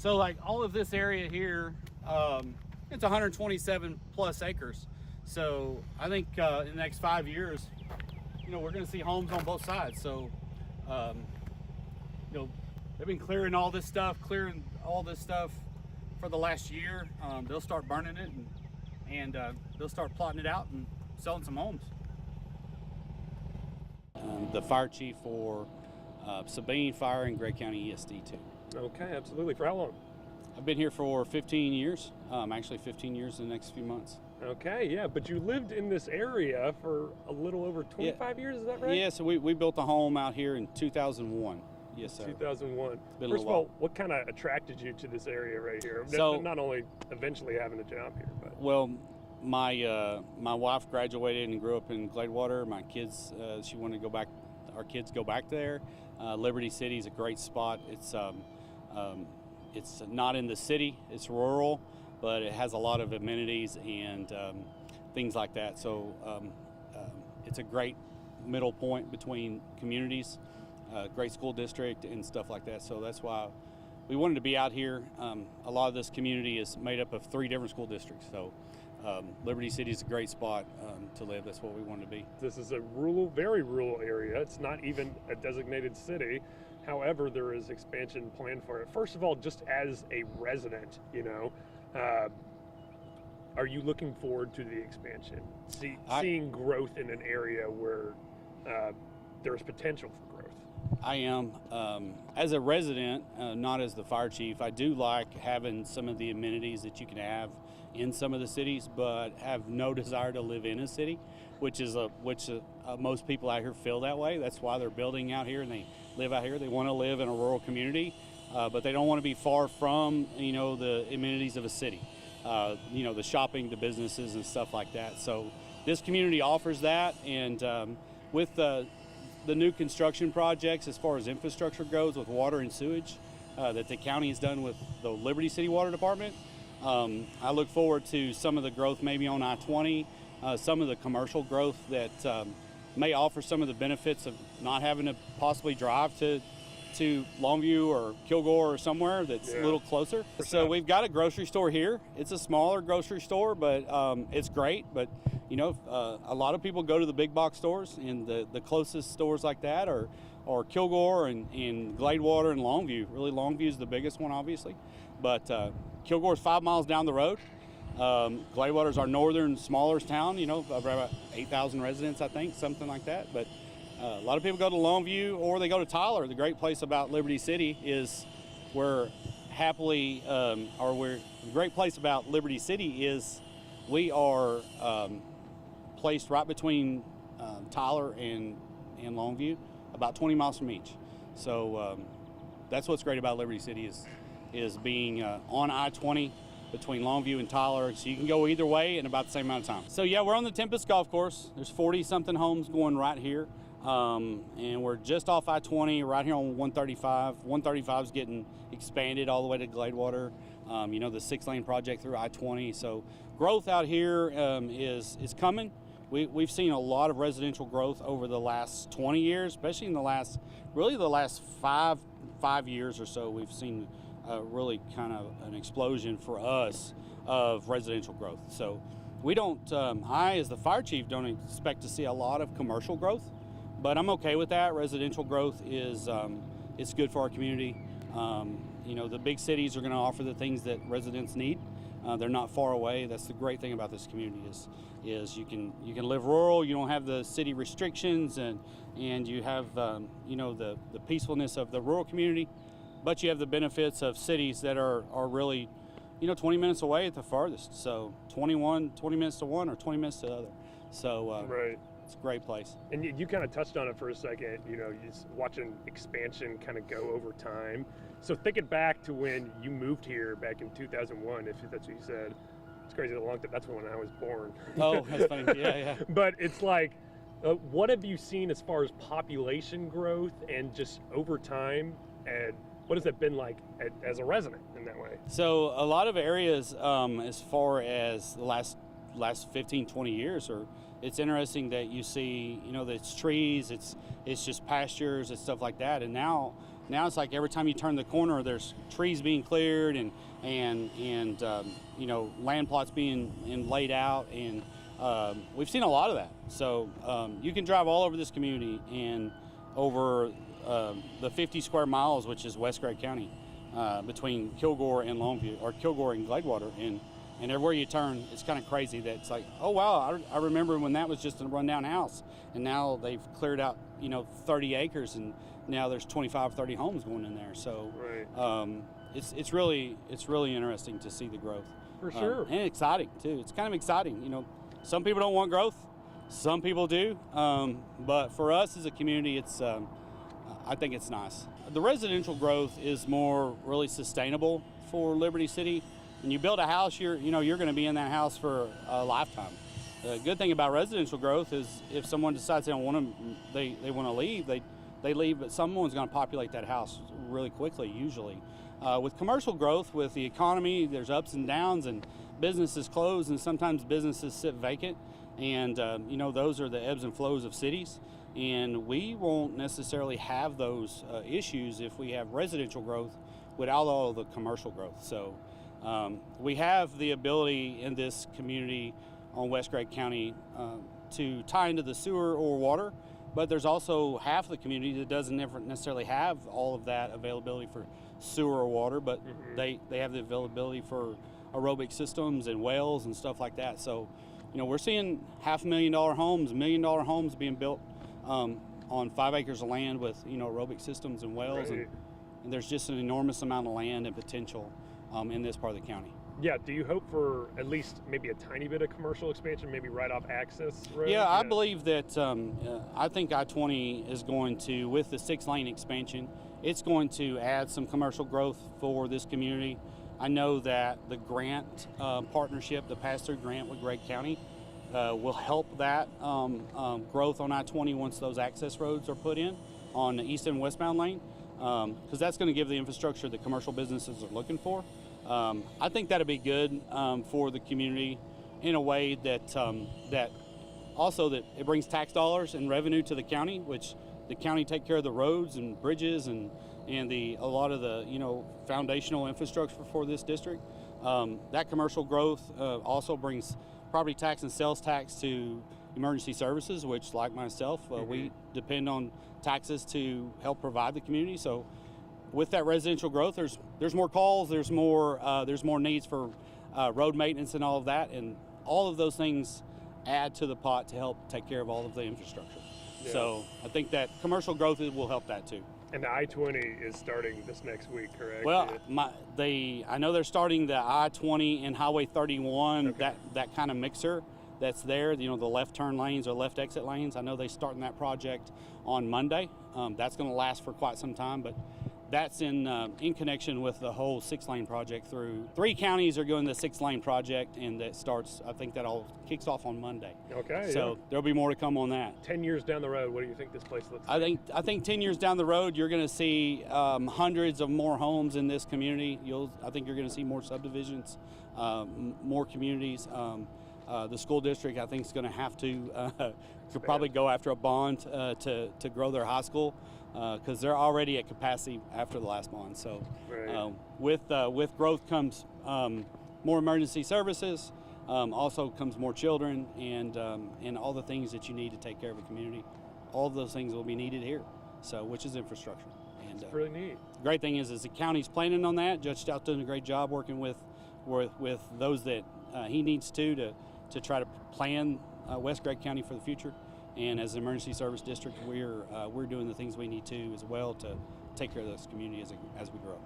So like all of this area here, it's 127 plus acres. So I think in the next 5 years, we're going to see homes on both sides. So, they've been clearing all this stuff for the last year. They'll start burning it and they'll start plotting it out and selling some homes. The fire chief for Sabine Fire in Gregg County ESD too. Okay, absolutely. For how long? I've been here for 15 years, actually 15 years in the next few months. Okay, yeah, but you lived in this area for a little over 25 years, is that right? Yeah, so we built a home out here in 2001. Yes, sir. 2001. First of all, what kind of attracted you to this area right here? So, not only eventually having a job here, but... Well, my wife graduated and grew up in Gladewater. My kids, she wanted to go back, our kids go back there. Liberty City is a great spot. It's not in the city, it's rural, but it has a lot of amenities and things like that. So it's a great middle point between communities, great school district and stuff like that. So that's why we wanted to be out here. A lot of this community is made up of 3 different school districts. So Liberty City is a great spot to live. That's what we wanted to be. This is a rural, very rural area. It's not even a designated city. However, there is expansion planned for it. First of all, just as a resident, are you looking forward to the expansion? Seeing growth in an area where there's potential for growth? I am. As a resident, not as the fire chief, I do like having some of the amenities that you can have in some of the cities, but have no desire to live in a city, which most people out here feel that way. That's why they're building out here and they live out here. They want to live in a rural community, but they don't want to be far from the amenities of a city, the shopping, the businesses and stuff like that. So this community offers that, and with the new construction projects as far as infrastructure goes with water and sewage that the county has done with the Liberty City Water Department, I look forward to some of the growth maybe on I-20, some of the commercial growth that may offer some of the benefits of not having to possibly drive to Longview or Kilgore or somewhere that's a little closer. So we've got a grocery store here. It's a smaller grocery store, but it's great. But a lot of people go to the big box stores, and the closest stores like that are Kilgore and Gladewater and Longview. Really, Longview is the biggest one, obviously, but Kilgore's 5 miles down the road. Gladewater's our northern, smaller town. About 8,000 residents, I think, something like that. But a lot of people go to Longview or they go to Tyler. The great place about Liberty City is the great place about Liberty City is we are placed right between Tyler and Longview, about 20 miles from each. So that's what's great about Liberty City is being on I-20 between Longview and Tyler, so you can go either way in about the same amount of time. So yeah, we're on the Tempest Golf Course. There's 40-something homes going right here, and we're just off I-20 right here on 135. 135 is getting expanded all the way to Gladewater. The 6-lane project through I-20. So growth out here is coming. We've seen a lot of residential growth over the last 20 years, especially in the last five years or so. We've seen really kind of an explosion for us of residential growth. So we don't, I as the fire chief don't expect to see a lot of commercial growth, but I'm okay with that. Residential growth is it's good for our community. The big cities are going to offer the things that residents need. They're not far away. That's the great thing about this community is you can live rural. You don't have the city restrictions, and you have the peacefulness of the rural community, but you have the benefits of cities that are really 20 minutes away at the farthest. So 20 minutes to one or 20 minutes to the other. So right. It's a great place. And you kind of touched on it for a second, just watching expansion kind of go over time. So thinking back to when you moved here back in 2001, if that's what you said, it's crazy how long that's when I was born. Oh, that's funny. Yeah. But it's like, what have you seen as far as population growth and just over time, and what has it been like as a resident in that way? So a lot of areas, as far as the last 15, 20 years, it's interesting that you see, that it's trees, it's just pastures and stuff like that. And now Now it's like every time you turn the corner, there's trees being cleared and land plots being laid out, and we've seen a lot of that. So you can drive all over this community and over the 50 square miles, which is West Gregg County, between Kilgore and Longview, or Kilgore and Gladewater, and everywhere you turn, it's kind of crazy that it's like, oh wow, I remember when that was just a rundown house, and now they've cleared out 30 acres, and now there's 25, 30 homes going in there. So right. It's really interesting to see the growth. For sure. And exciting too. It's kind of exciting. Some people don't want growth, some people do, but for us as a community, I think it's nice. The residential growth is more really sustainable for Liberty City. When you build a house, you're going to be in that house for a lifetime. The good thing about residential growth is if someone decides they want to leave, they leave, but someone's going to populate that house really quickly, usually. With commercial growth, with the economy, there's ups and downs, and businesses close, and sometimes businesses sit vacant, and those are the ebbs and flows of cities. And we won't necessarily have those issues if we have residential growth without all the commercial growth. So we have the ability in this community on West Gregg County to tie into the sewer or water, but there's also half the community that doesn't necessarily have all of that availability for sewer or water, but they have the availability for aerobic systems and wells and stuff like that. So we're seeing $500,000 homes, $1 million homes being built on 5 acres of land with aerobic systems and wells, right. and there's just an enormous amount of land and potential in this part of the county. Yeah, do you hope for at least maybe a tiny bit of commercial expansion, maybe right off access road? Yeah, I believe that I think I-20 is going to, with the 6-lane expansion, it's going to add some commercial growth for this community. I know that the grant partnership, the pass-through grant with Gregg County, will help that growth on I-20 once those access roads are put in on the east and westbound lane, because that's going to give the infrastructure that commercial businesses are looking for. I think that'll be good for the community in a way that also that it brings tax dollars and revenue to the county, which the county take care of the roads and bridges and a lot of the foundational infrastructure for this district. That commercial growth also brings property tax and sales tax to emergency services, which, like myself, we depend on taxes to help provide the community. So with that residential growth, there's more calls, there's more needs for road maintenance and all of that, and all of those things add to the pot to help take care of all of the infrastructure. Yeah. So I think that commercial growth will help that too. And the I-20 is starting this next week, correct? Well, I know they're starting the I-20 and Highway 31, okay. that kind of mixer that's there, the left turn lanes or left exit lanes. I know they're starting that project on Monday. That's going to last for quite some time, but that's in connection with the whole 6-lane project through 3 counties are doing the 6-lane project, and that starts, I think that all kicks off on Monday. Okay. So there'll be more to come on that. 10 years down the road, what do you think this place looks like? I think 10 years down the road, you're going to see hundreds of more homes in this community. I think you're going to see more subdivisions, more communities. The school district, I think, is going to have to probably go after a bond to grow their high school, because they're already at capacity after the last bond. So right. with growth comes more emergency services, also comes more children, and all the things that you need to take care of a community. All of those things will be needed here, so which is infrastructure. And it's really neat. The great thing is the county's planning on that. Judge Stout's doing a great job working with those that he needs to try to plan West Gregg County for the future. And as an emergency service district, we're doing the things we need to as well to take care of this community as we grow.